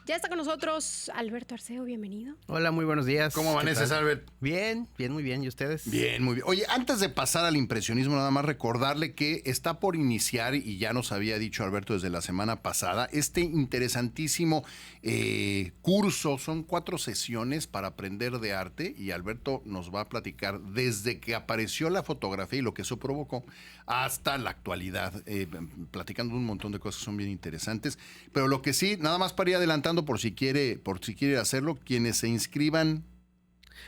Ya está con nosotros Alberto Arceo, bienvenido. Hola, muy buenos días. ¿Cómo amaneces, Albert? Bien, muy bien. ¿Y ustedes? Bien, muy bien. Oye, antes de pasar al impresionismo, nada más recordarle que está por iniciar, y ya nos había dicho Alberto desde la semana pasada, este interesantísimo curso. Son 4 sesiones para aprender de arte, y Alberto nos va a platicar desde que apareció la fotografía y lo que eso provocó hasta la actualidad, platicando un montón de cosas que son bien interesantes. Pero lo que sí, nada más para ir adelantando por si quiere hacerlo, quienes se inscriban.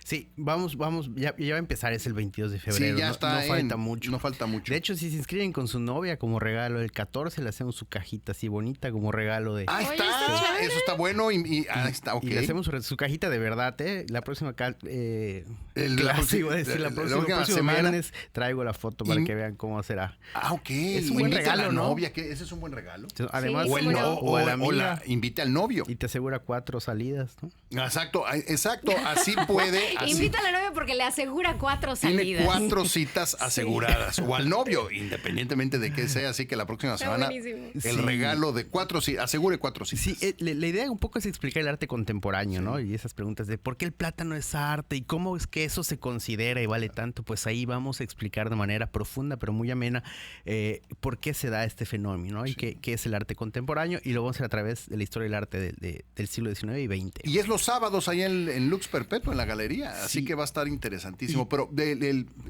Sí, vamos, ya va a empezar, es el 22 de febrero. Sí, ya está. No falta mucho. No falta mucho. De hecho, si se inscriben con su novia como regalo el 14, le hacemos su cajita así bonita como regalo de... Ahí está, Oye, eso está bueno y ahí está, ok. Y le hacemos su cajita de verdad, ¿eh? La próxima la próxima semana viernes traigo la foto para que vean cómo será. Ah, ok. Es un buen Invite regalo, a la ¿no? novia, ¿qué? ¿Ese es un buen regalo? Además, Sí, o a la amiga. Invite al novio. Y te asegura 4 salidas, ¿no? Exacto, así puede. Así. Invita a la novia porque le asegura 4 Tiene salidas. 4 citas aseguradas. O al novio, independientemente de qué sea. Así que la próxima Está semana buenísimo. el regalo de 4 citas, asegure 4 citas. Sí, la idea un poco es explicar el arte contemporáneo, ¿no? Y esas preguntas de por qué el plátano es arte y cómo es que eso se considera y vale tanto, pues ahí vamos a explicar de manera profunda pero muy amena por qué se da este fenómeno, ¿no? Y qué es el arte contemporáneo, y lo vamos a hacer a través de la historia del arte del siglo XIX y XX. Y es los sábados allá en Lux Perpetuo, en la galería, así Sí. que va a estar interesantísimo. Pero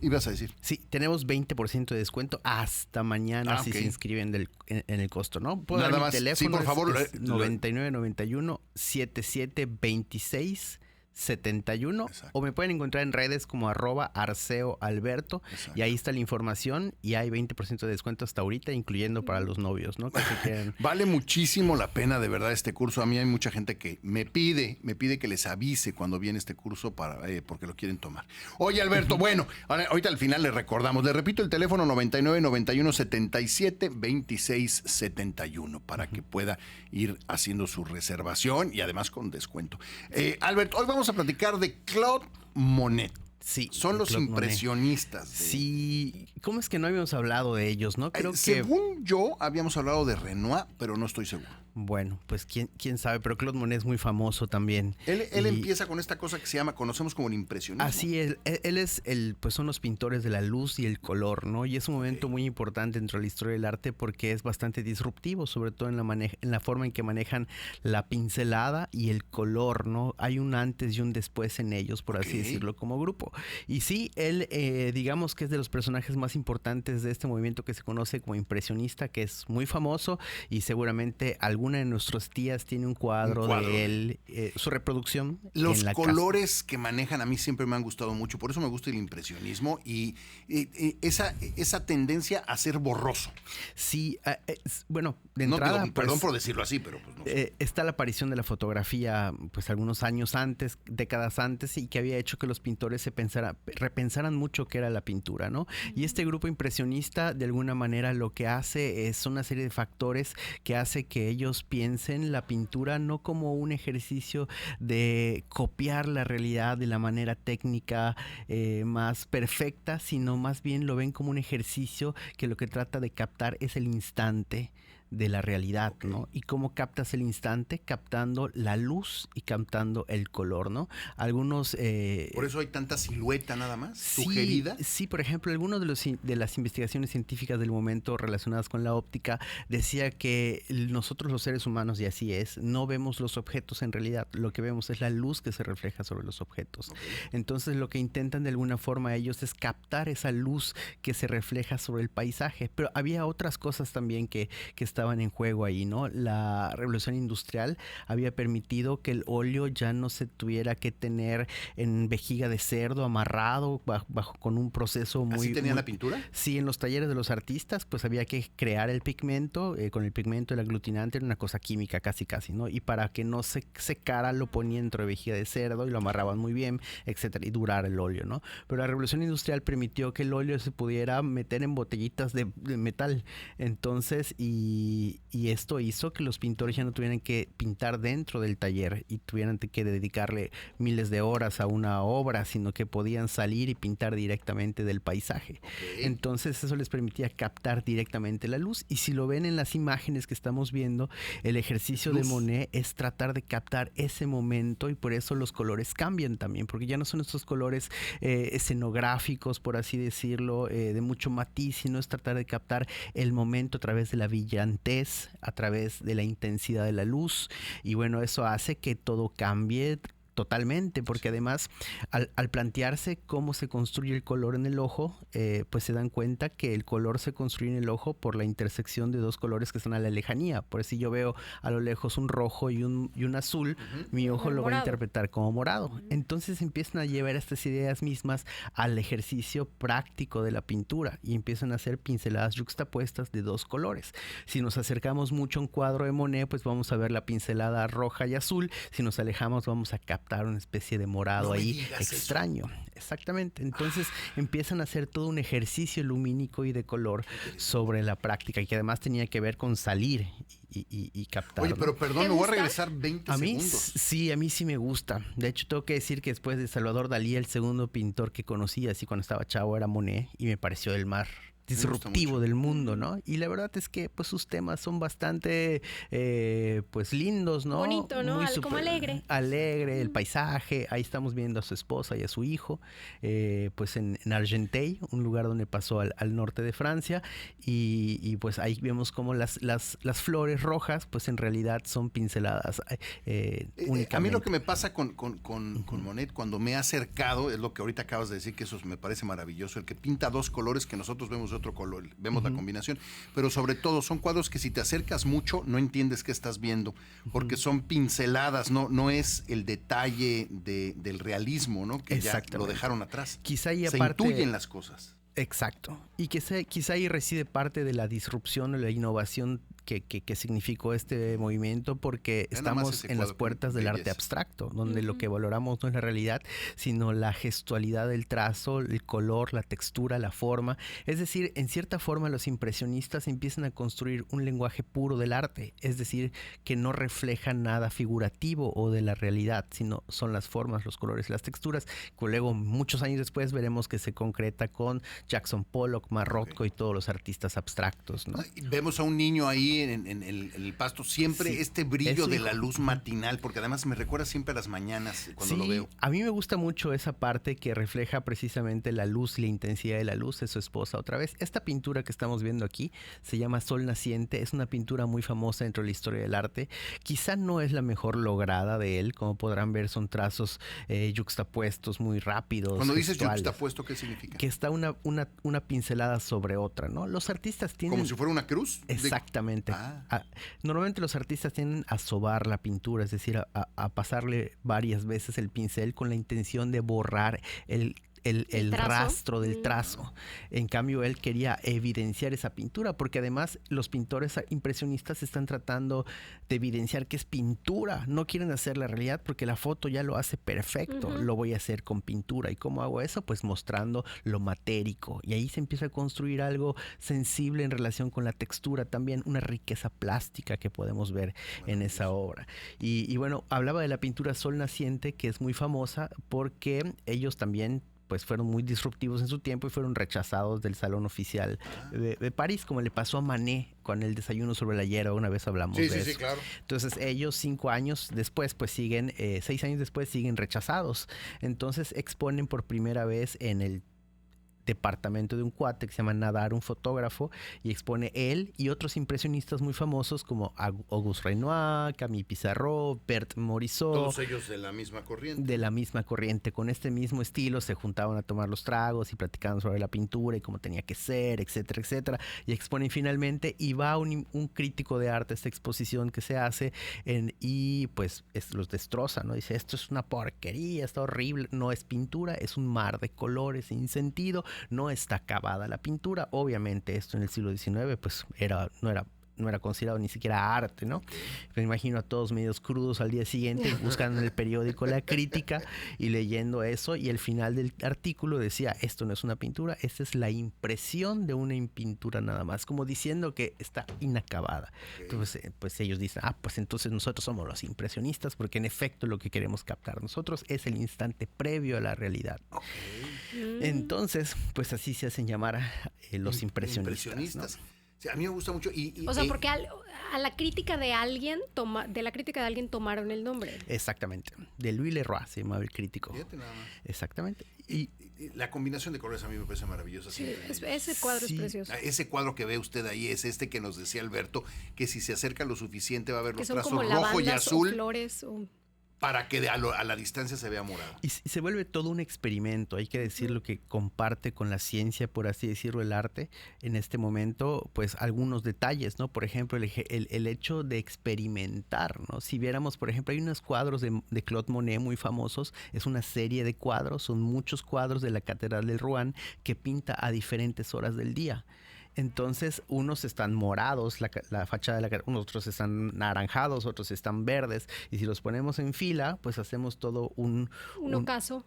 ibas a decir. Sí, tenemos 20% de descuento hata mañana si ok. se inscriben en el costo, ¿no? Puedo Nada dar mi más. teléfono, Sí, por favor. es 9991 7726 71. Exacto. O me pueden encontrar en redes como @arceoalberto. Exacto. Y ahí está la información y hay 20% de descuento hasta ahorita, incluyendo para los novios, ¿no? Que se quieran. Vale muchísimo la pena, de verdad, este curso. A mí hay mucha gente que me pide que les avise cuando viene este curso porque lo quieren tomar. Oye, Alberto, bueno, ahorita al final le recordamos. Le repito el teléfono 99 91 77 26 71 para que pueda ir haciendo su reservación y además con descuento. Alberto, hoy vamos a platicar de Claude Monet. Sí, Son los Claude Monet. impresionistas. Sí, ¿cómo es que no habíamos hablado de ellos, no? Creo que... Según yo, habíamos hablado de Renoir, pero no estoy seguro. Bueno, pues quién sabe, pero Claude Monet es muy famoso también. Él empieza con esta cosa que conocemos como el impresionismo. Así es, él es pues son los pintores de la luz y el color, ¿no? Y es un momento muy importante dentro de la historia del arte porque es bastante disruptivo, sobre todo en la forma en que manejan la pincelada y el color, ¿no? Hay un antes y un después en ellos, por así decirlo, como grupo. Y sí, él, digamos que es de los personajes más importantes de este movimiento que se conoce como impresionista, que es muy famoso y seguramente alguna de nuestras tías tiene un cuadro de él, su reproducción. Los en la colores que manejan a mí siempre me han gustado mucho, por eso me gusta el impresionismo y esa tendencia a ser borroso. Sí, bueno, de entrada... perdón por decirlo así, pero pues no sé. Está la aparición de la fotografía pues algunos años antes, décadas antes, y que había hecho que los pintores repensaran mucho qué era la pintura, ¿no? Y este grupo impresionista de alguna manera lo que hace es una serie de factores que hace que ellos piensen la pintura no como un ejercicio de copiar la realidad de la manera técnica más perfecta, sino más bien lo ven como un ejercicio que lo que trata de captar es el instante de la realidad, ¿no? Y cómo captas el instante, captando la luz y captando el color, ¿no? Algunos... Por eso hay tanta silueta nada más, sí, sugerida. Sí, por ejemplo, algunos de las investigaciones científicas del momento relacionadas con la óptica decía que nosotros los seres humanos, y así es, no vemos los objetos en realidad, lo que vemos es la luz que se refleja sobre los objetos. Entonces lo que intentan de alguna forma ellos es captar esa luz que se refleja sobre el paisaje, pero había otras cosas también que estaban en juego ahí, ¿no? La revolución industrial había permitido que el óleo ya no se tuviera que tener en vejiga de cerdo amarrado bajo con un proceso muy... ¿Así tenían la pintura? Sí, en los talleres de los artistas pues había que crear el pigmento, con el pigmento el aglutinante era una cosa química casi, ¿no? Y para que no se secara lo ponían dentro de vejiga de cerdo y lo amarraban muy bien, etcétera, y durar el óleo, ¿no? Pero la revolución industrial permitió que el óleo se pudiera meter en botellitas de metal, entonces, y y esto hizo que los pintores ya no tuvieran que pintar dentro del taller y tuvieran que dedicarle miles de horas a una obra, sino que podían salir y pintar directamente del paisaje. Ok. Entonces eso les permitía captar directamente la luz, y si lo ven en las imágenes que estamos viendo, el ejercicio de Luz. Monet es tratar de captar ese momento, y por eso los colores cambian también, porque ya no son estos colores escenográficos, por así decirlo, de mucho matiz, sino es tratar de captar el momento a través de la brillantez, a través de la intensidad de la luz, y bueno, eso hace que todo cambie totalmente, porque además al plantearse cómo se construye el color en el ojo, pues se dan cuenta que el color se construye en el ojo por la intersección de dos colores que están a la lejanía. Por eso si yo veo a lo lejos un rojo y un azul, mi ojo El lo va a morado. interpretar como morado. Entonces empiezan a llevar estas ideas mismas al ejercicio práctico de la pintura y empiezan a hacer pinceladas yuxtapuestas de dos colores. Si nos acercamos mucho a un cuadro de Monet, pues vamos a ver la pincelada roja y azul. Si nos alejamos, vamos a captar una especie de morado No me ahí digas eso. extraño. Exactamente. Entonces empiezan a hacer todo un ejercicio lumínico y de color sobre la práctica, y que además tenía que ver con salir y captar. Oye, ¿no? pero perdón, ¿Te me voy a gusta? regresar 20 A mí segundos. sí, a mí sí me gusta. De hecho, tengo que decir que después de Salvador Dalí, el segundo pintor que conocí así cuando estaba chavo era Monet, y me pareció el más gusta disruptivo mucho. del mundo, ¿no? Y la verdad es que pues sus temas son bastante pues lindos, ¿no? Bonito, ¿no? Muy Como alegre. Alegre, el paisaje. Ahí estamos viendo a su esposa y a su hijo, pues en Argenteuil, un lugar donde pasó al norte de Francia, y pues ahí vemos como las flores rojas pues en realidad son pinceladas únicamente. A mí lo que me pasa con Monet cuando me he acercado es lo que ahorita acabas de decir, que eso me parece maravilloso, el que pinta dos colores que nosotros vemos de otro color, vemos la combinación, pero sobre todo son cuadros que si te acercas mucho no entiendes qué estás viendo, porque son pinceladas, no es el detalle del realismo, ¿no? Que ya lo Exactamente. dejaron atrás. Quizá y Se aparte, intuyen las cosas. exacto. Y quizá ahí reside parte de la disrupción o la innovación que significó este movimiento, porque Ya nada más estamos ese en las cuadro, puertas qué del arte belleza. abstracto, donde lo que valoramos no es la realidad, sino la gestualidad del trazo, el color, la textura, la forma. Es decir, en cierta forma los impresionistas empiezan a construir un lenguaje puro del arte, es decir, que no refleja nada figurativo o de la realidad, sino son las formas, los colores, las texturas, que luego muchos años después veremos que se concreta con Jackson Pollock, Marroco y todos los artistas abstractos, ¿no? Vemos a un niño ahí en el pasto, siempre Sí, este es brillo su de hijo. la luz matinal, porque además me recuerda siempre a las mañanas cuando lo Sí, veo. a mí me gusta mucho esa parte que refleja precisamente la luz y la intensidad de la luz de su esposa otra vez. Esta pintura que estamos viendo aquí se llama Sol Naciente, es una pintura muy famosa dentro de la historia del arte. Quizá no es la mejor lograda de él, como podrán ver son trazos yuxtapuestos muy rápidos. Cuando dices gestuales, yuxtapuesto, ¿qué significa? que está una pincelada sobre otra, ¿no? Los artistas tienen... ¿Como si fuera una cruz? Exactamente. Ah. Normalmente los artistas tienden a sobar la pintura, es decir, a pasarle varias veces el pincel con la intención de borrar el trazo. rastro del trazo. En cambio, él quería evidenciar esa pintura, porque además los pintores impresionistas están tratando de evidenciar que es pintura. No quieren hacer la realidad porque la foto ya lo hace perfecto. Lo voy a hacer con pintura. ¿Y cómo hago eso? Pues mostrando lo matérico. Y ahí se empieza a construir algo sensible en relación con la textura, también una riqueza plástica que podemos ver en esa obra. Y bueno, hablaba de la pintura Sol Naciente, que es muy famosa porque ellos también pues fueron muy disruptivos en su tiempo y fueron rechazados del Salón Oficial de París, como le pasó a Manet con el Desayuno sobre la hierba, una vez hablamos de eso. Sí, claro. Entonces ellos 5 años después, pues siguen, 6 años después siguen rechazados. Entonces exponen por primera vez en el departamento de un cuate que se llama Nadar, un fotógrafo, y expone él y otros impresionistas muy famosos como Auguste Renoir, Camille Pissarro, Bert Morisot. Todos ellos de la misma corriente. De la misma corriente, con este mismo estilo, se juntaban a tomar los tragos y platicaban sobre la pintura y cómo tenía que ser, etcétera, etcétera. Y exponen finalmente, y va un crítico de arte a esta exposición que se hace y pues los destroza, ¿no? Dice, esto es una porquería, está horrible, no es pintura, es un mar de colores sin sentido, no está acabada la pintura. Obviamente esto en el siglo XIX pues no era no era considerado ni siquiera arte, ¿no? Me imagino a todos medios crudos al día siguiente buscando en el periódico la crítica y leyendo eso, y el final del artículo decía, esto no es una pintura, esta es la impresión de una pintura nada más, como diciendo que está inacabada. Entonces, pues ellos dicen, pues entonces nosotros somos los impresionistas, porque en efecto lo que queremos captar nosotros es el instante previo a la realidad. Entonces, pues así se hacen llamar los impresionistas, ¿no? Sí, a mí me gusta mucho. O sea, porque a la crítica de alguien tomaron el nombre. Exactamente. De Louis Leroy se llamaba el crítico. Fíjate nada más. Exactamente. Y la combinación de colores a mí me parece maravillosa. Sí, ese cuadro es precioso. Ese cuadro que ve usted ahí es este que nos decía Alberto, que si se acerca lo suficiente va a ver Que los son trazos como rojo y lavandas azul. o flores o... Para que a la distancia se vea morado. Y se vuelve todo un experimento, hay que decirlo, que comparte con la ciencia, por así decirlo, el arte. En este momento, pues algunos detalles, ¿no? Por ejemplo, el hecho de experimentar, ¿no? Si viéramos, por ejemplo, hay unos cuadros de Claude Monet muy famosos, es una serie de cuadros, son muchos cuadros de la Catedral del Rouen que pinta a diferentes horas del día. Entonces, unos están morados, la fachada de otros están naranjados, otros están verdes. Y si los ponemos en fila, pues hacemos todo un ocaso.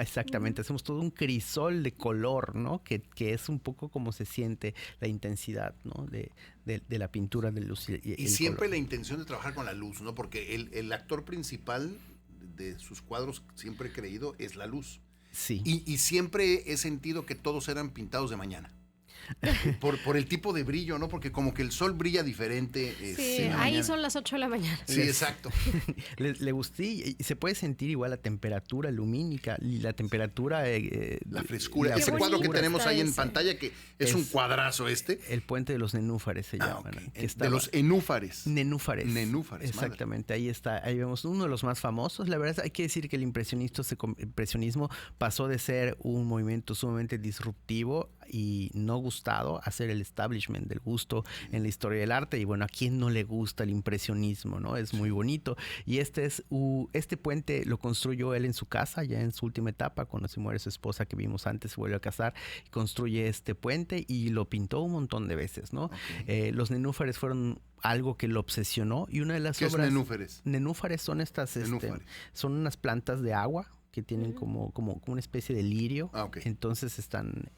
Exactamente, hacemos todo un crisol de color, ¿no? Que es un poco como se siente la intensidad, ¿no? De la pintura de luz. Y siempre color. La intención de trabajar con la luz, ¿no? Porque el actor principal de sus cuadros, siempre he creído, es la luz. Sí. Y siempre he sentido que todos eran pintados de mañana. Por el tipo de brillo, ¿no? Porque como que el sol brilla diferente. Sí, ahí son las 8 de la mañana. Sí, exacto. Le gustó y se puede sentir igual la temperatura lumínica y la temperatura... la frescura. Ese cuadro que tenemos ahí en pantalla, que es un cuadrazo El puente de los nenúfares se llama. Okay. De los enúfares. Nenúfares. Madre. Exactamente, ahí está. Ahí vemos uno de los más famosos. La verdad hay que decir que el impresionismo pasó de ser un movimiento sumamente disruptivo y no gustado a ser el establishment del gusto en la historia del arte. Y bueno, ¿a quién no le gusta el impresionismo, no? Es muy bonito. Y este puente lo construyó él en su casa, ya en su última etapa, cuando se muere su esposa que vimos antes, se vuelve a casar, construye este puente y lo pintó un montón de veces, ¿no? Okay. Los nenúfares fueron algo que lo obsesionó, y una de las obras... ¿Qué es nenúfares? Nenúfares son son unas plantas de agua que tienen como una especie de lirio. Okay. Entonces están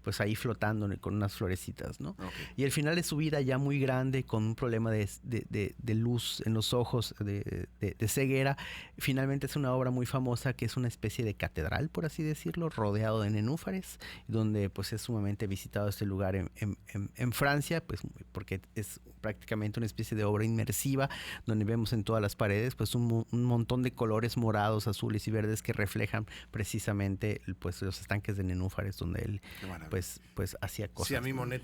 pues ahí flotando con unas florecitas, ¿no? Okay. Y al final de su vida, ya muy grande, con un problema de luz en los ojos, de ceguera, finalmente es una obra muy famosa que es una especie de catedral, por así decirlo, rodeado de nenúfares, donde pues es sumamente visitado este lugar en Francia, pues porque es prácticamente una especie de obra inmersiva, donde vemos en todas las paredes pues un montón de colores morados, azules y verdes que reflejan precisamente pues los estanques de nenúfares donde él pues hacía cosas. Sí, a mí Monet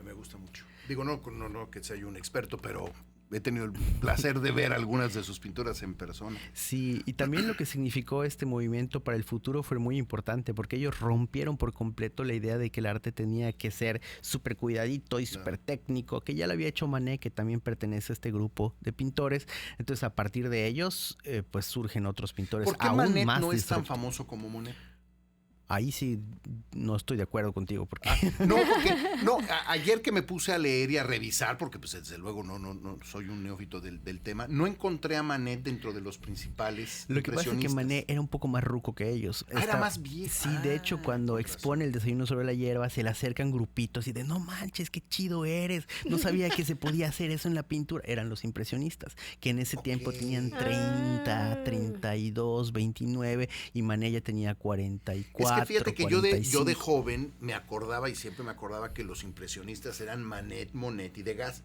me gusta mucho. Digo, no que sea yo un experto, pero he tenido el placer de ver algunas de sus pinturas en persona. Sí, y también lo que significó este movimiento para el futuro fue muy importante, porque ellos rompieron por completo la idea de que el arte tenía que ser súper cuidadito y súper técnico, que ya lo había hecho Manet, que también pertenece a este grupo de pintores. Entonces, a partir de ellos, pues surgen otros pintores aún más. ¿Por qué Manet no es tan famoso como Monet? Ahí sí no estoy de acuerdo contigo. Porque... ayer que me puse a leer y a revisar, porque pues desde luego no soy un neófito del tema, no encontré a Manet dentro de los principales Lo que pasa es que Manet era un poco más ruco que ellos. Era más viejo. Sí, de hecho, cuando expone El desayuno sobre la hierba, se le acercan grupitos y de, no manches, qué chido eres. No sabía que se podía hacer eso en la pintura. Eran los impresionistas, que en ese tiempo tenían 30, 32, 29, y Manet ya tenía 44. Es que fíjate que yo de joven me acordaba, y siempre me acordaba, que los impresionistas eran Manet, Monet y Degas.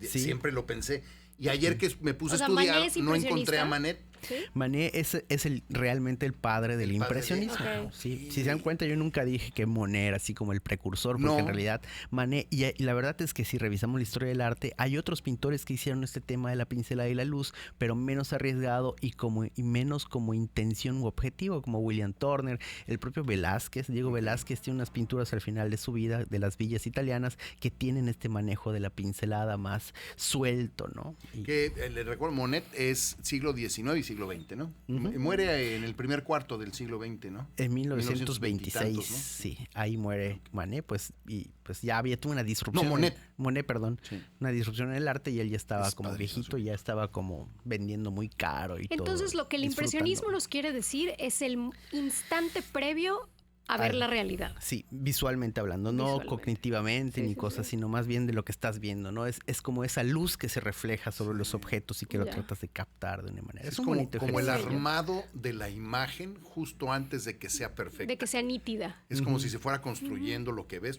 Sí. Siempre lo pensé. Y ayer que me puse a estudiar, no encontré a Manet. ¿Sí? Manet es realmente el padre del impresionismo. Okay. Sí. Si se dan cuenta, yo nunca dije que Monet era así como el precursor, porque en realidad Manet, y la verdad es que si revisamos la historia del arte, hay otros pintores que hicieron este tema de la pincelada y la luz, pero menos arriesgado y menos como intención u objetivo, como William Turner, el propio Velázquez. Diego Velázquez tiene unas pinturas al final de su vida de las villas italianas que tienen este manejo de la pincelada más suelto, ¿no? Que le recuerdo, Monet es siglo XIX y siglo XX, ¿no? Muere en el primer cuarto del siglo XX, ¿no? En 1926, 1920 y tantos, ¿no? sí, ahí muere Manet, pues, y pues ya había tuvo una disrupción. No, Monet. Monet, perdón. Sí. Una disrupción en el arte y él ya estaba Es como padrísimo, viejito y ya estaba como vendiendo muy caro y todo. Entonces, lo que el impresionismo nos quiere decir es el instante previo a ver la realidad. Sí, visualmente hablando, no Visualmente. cognitivamente Sí, ni sí, cosas, sí. sino más bien de lo que estás viendo, ¿no? Es como esa luz que se refleja sobre los objetos y que lo Ya. tratas de captar de una manera. Es un como, bonito como el ejercicio. armado de la imagen justo antes de que sea perfecta. De que sea nítida. Es como si se fuera construyendo lo que ves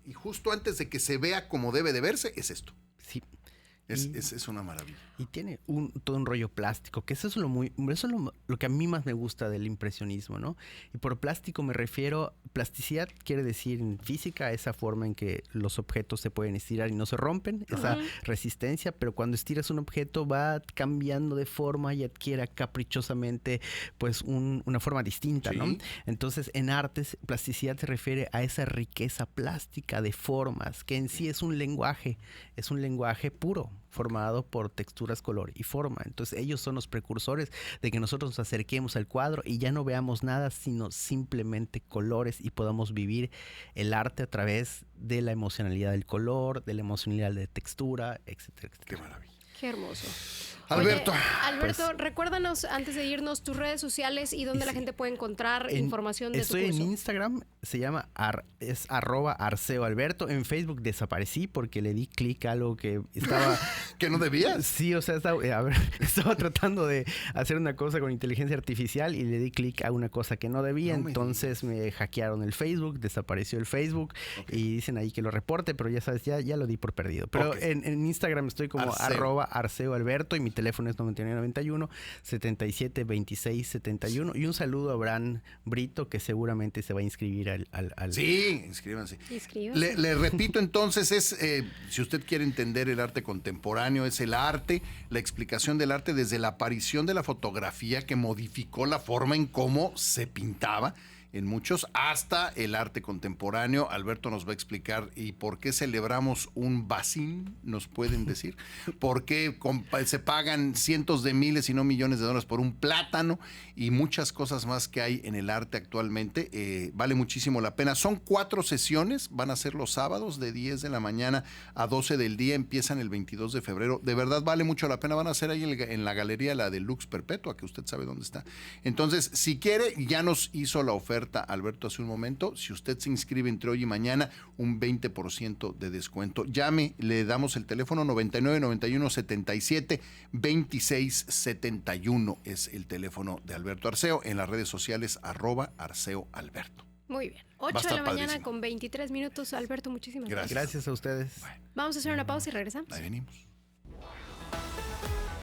y justo antes de que se vea como debe de verse, es esto. Sí. Es una maravilla. Y tiene todo un rollo plástico, que eso es lo que a mí más me gusta del impresionismo, ¿no? Y por plástico me refiero, plasticidad quiere decir en física esa forma en que los objetos se pueden estirar y no se rompen, esa resistencia, pero cuando estiras un objeto va cambiando de forma y adquiere caprichosamente pues una forma distinta, Sí. ¿no? Entonces en artes, plasticidad se refiere a esa riqueza plástica de formas, que en sí es un lenguaje puro, formado por texturas, color y forma. Entonces ellos son los precursores de que nosotros nos acerquemos al cuadro y ya no veamos nada, sino simplemente colores y podamos vivir el arte a través de la emocionalidad del color, de la emocionalidad de textura, etcétera, etcétera. Qué maravilla. Qué hermoso. Alberto. Oye, Alberto, recuérdanos antes de irnos tus redes sociales y dónde la gente puede encontrar información de tu curso. Estoy en Instagram, se llama es @arceoalberto. En Facebook desaparecí porque le di clic a algo que estaba... ¿Que no debías? Sí, o sea, estaba tratando de hacer una cosa con inteligencia artificial y le di clic a una cosa que no debía. No me Entonces me hackearon el Facebook, desapareció el Facebook y dicen ahí que lo reporte, pero ya sabes, ya lo di por perdido. Pero Ok. en Instagram estoy como Arceo. @arceoalberto y mi teléfono es 9991 77 26 71. Y un saludo a Abraham Brito, que seguramente se va a inscribir al... Sí, inscríbanse. Inscríbase. Le repito entonces, si usted quiere entender el arte contemporáneo, es el arte, la explicación del arte desde la aparición de la fotografía que modificó la forma en cómo se pintaba en muchos, hasta el arte contemporáneo. Alberto nos va a explicar y por qué celebramos un bacín, nos pueden decir, por qué se pagan cientos de miles y no millones de dólares por un plátano y muchas cosas más que hay en el arte actualmente. Vale muchísimo la pena. Son 4 sesiones, van a ser los sábados de 10 de la mañana a 12 del día, empiezan el 22 de febrero. De verdad vale mucho la pena, van a ser ahí en la galería, la de Lux Perpetua, que usted sabe dónde está. Entonces, si quiere, ya nos hizo la oferta Alberto hace un momento. Si usted se inscribe entre hoy y mañana, un 20% de descuento. Llame, le damos el teléfono 99 91 77 26 71. Es el teléfono de Alberto Arceo. En las redes sociales, @ArceoAlberto. Muy bien. Va a 8 de estar la mañana padrísimo. con 23 minutos. Alberto, muchísimas gracias. Gracias a ustedes. Vamos a hacer una pausa y regresamos. Ahí venimos.